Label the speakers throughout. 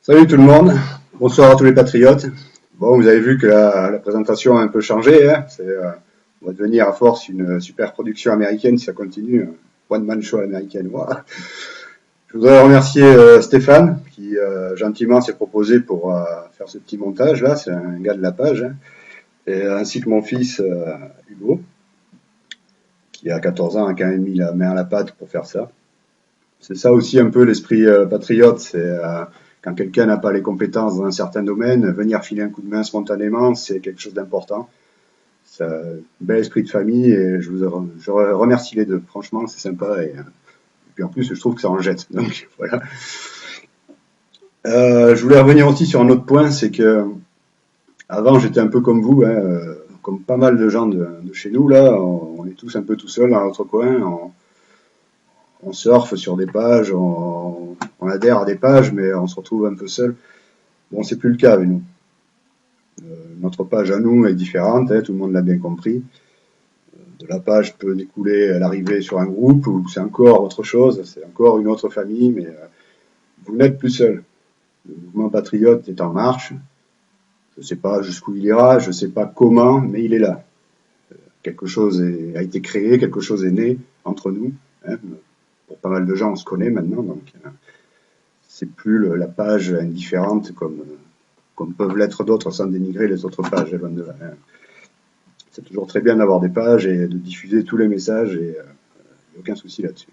Speaker 1: Salut tout le monde, bonsoir à tous les patriotes. Bon, vous avez vu que la présentation a un peu changé, hein. On va devenir à force une super production américaine si ça continue, one man show américaine. Voilà. Je voudrais remercier Stéphane qui gentiment s'est proposé pour faire ce petit montage là, c'est un gars de la page, hein. Et ainsi que mon fils Hugo, qui a 14 ans a quand même mis la main à la pâte pour faire ça. C'est ça aussi un peu l'esprit patriote, c'est quand quelqu'un n'a pas les compétences dans un certain domaine, venir filer un coup de main spontanément, c'est quelque chose d'important. C'est un bel esprit de famille et je remercie les deux. Franchement, c'est sympa et puis en plus, je trouve que ça en jette. Donc voilà. Je voulais revenir aussi sur un autre point, c'est que avant j'étais un peu comme vous, hein, comme pas mal de gens de chez nous là, on est tous un peu tout seuls dans notre coin. On surfe sur des pages, on adhère à des pages, mais on se retrouve un peu seul. Bon, c'est plus le cas avec nous. Notre page à nous est différente, hein, tout le monde l'a bien compris. De la page peut découler l'arrivée sur un groupe, ou c'est encore autre chose, c'est encore une autre famille, mais vous n'êtes plus seul. Le mouvement patriote est en marche. Je ne sais pas jusqu'où il ira, je ne sais pas comment, mais il est là. Quelque chose a été créé, quelque chose est né entre nous. Hein. Pour pas mal de gens, on se connaît maintenant, donc c'est plus la page indifférente comme peuvent l'être d'autres sans dénigrer les autres pages. Loin de là, hein. C'est toujours très bien d'avoir des pages et de diffuser tous les messages et aucun souci là-dessus.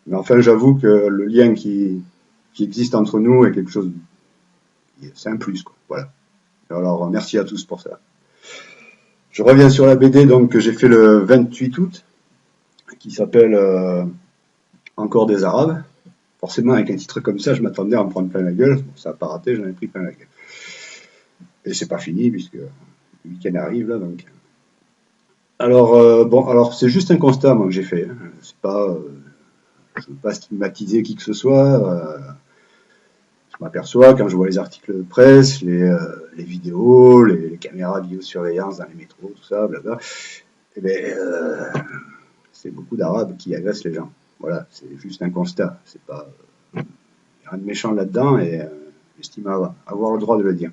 Speaker 1: Mais enfin, j'avoue que le lien qui existe entre nous est quelque chose, c'est un plus, quoi. Voilà. Alors, merci à tous pour ça. Je reviens sur la BD donc que j'ai fait le 28 août, qui s'appelle Encore des Arabes. Forcément, avec un titre comme ça, je m'attendais à en prendre plein la gueule. Bon, ça n'a pas raté, j'en ai pris plein la gueule. Et c'est pas fini, puisque le week-end arrive, là, donc. Alors, bon, alors, c'est juste un constat, moi, que j'ai fait. Hein. C'est pas, je veux pas stigmatiser qui que ce soit. Je m'aperçois, quand je vois les articles de presse, les vidéos, les caméras de vidéosurveillance dans les métros, tout ça, blabla, eh ben, c'est beaucoup d'Arabes qui agressent les gens. Voilà, c'est juste un constat. C'est pas, rien de méchant là-dedans et j'estime avoir le droit de le dire.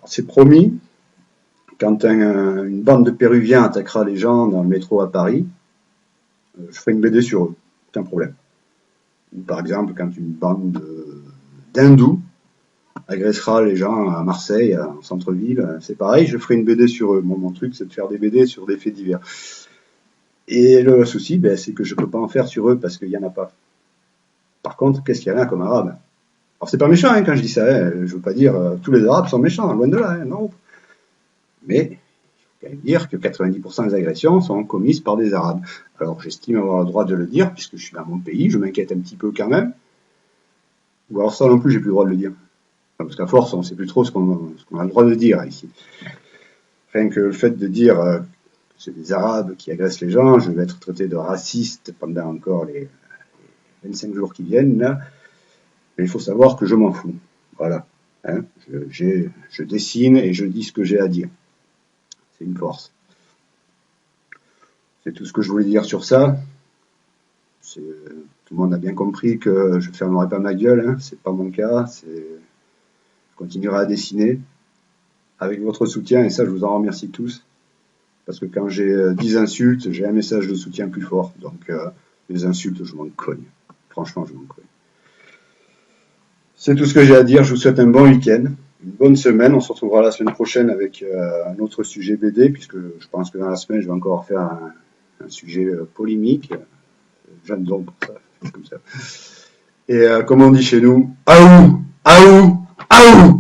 Speaker 1: C'est promis, quand une bande de Péruviens attaquera les gens dans le métro à Paris, je ferai une BD sur eux, aucun problème. Ou par exemple, quand une bande d'hindous agressera les gens à Marseille, en centre-ville, c'est pareil, je ferai une BD sur eux. Bon, mon truc, c'est de faire des BD sur des faits divers. Et le souci, ben, c'est que je ne peux pas en faire sur eux parce qu'il n'y en a pas. Par contre, qu'est-ce qu'il y en a comme arabes? Alors, c'est pas méchant hein, quand je dis ça, hein. Je ne veux pas dire tous les arabes sont méchants, loin de là, hein, non. Mais il faut quand même dire que 90% des agressions sont commises par des arabes. Alors, j'estime avoir le droit de le dire puisque je suis dans mon pays, je m'inquiète un petit peu quand même. Ou alors ça non plus, j'ai plus le droit de le dire. Enfin, parce qu'à force, on ne sait plus trop ce qu'on a le droit de dire ici. Rien que le fait de dire que c'est des Arabes qui agressent les gens, je vais être traité de raciste pendant encore les 25 jours qui viennent, là. Mais il faut savoir que je m'en fous. Voilà. Hein, je dessine et je dis ce que j'ai à dire. C'est une force. C'est tout ce que je voulais dire sur ça. Tout le monde a bien compris que je ne fermerai pas ma gueule, hein, c'est pas mon cas, je continuerai à dessiner avec votre soutien et ça je vous en remercie tous parce que quand j'ai 10 insultes, j'ai un message de soutien plus fort, donc les insultes je m'en cogne, franchement je m'en cogne. C'est tout ce que j'ai à dire, je vous souhaite un bon week-end, une bonne semaine, on se retrouvera la semaine prochaine avec un autre sujet BD puisque je pense que dans la semaine je vais encore faire un sujet polémique, j'adore ça. Comme ça. Et comme on dit chez nous, aou, aou, aou.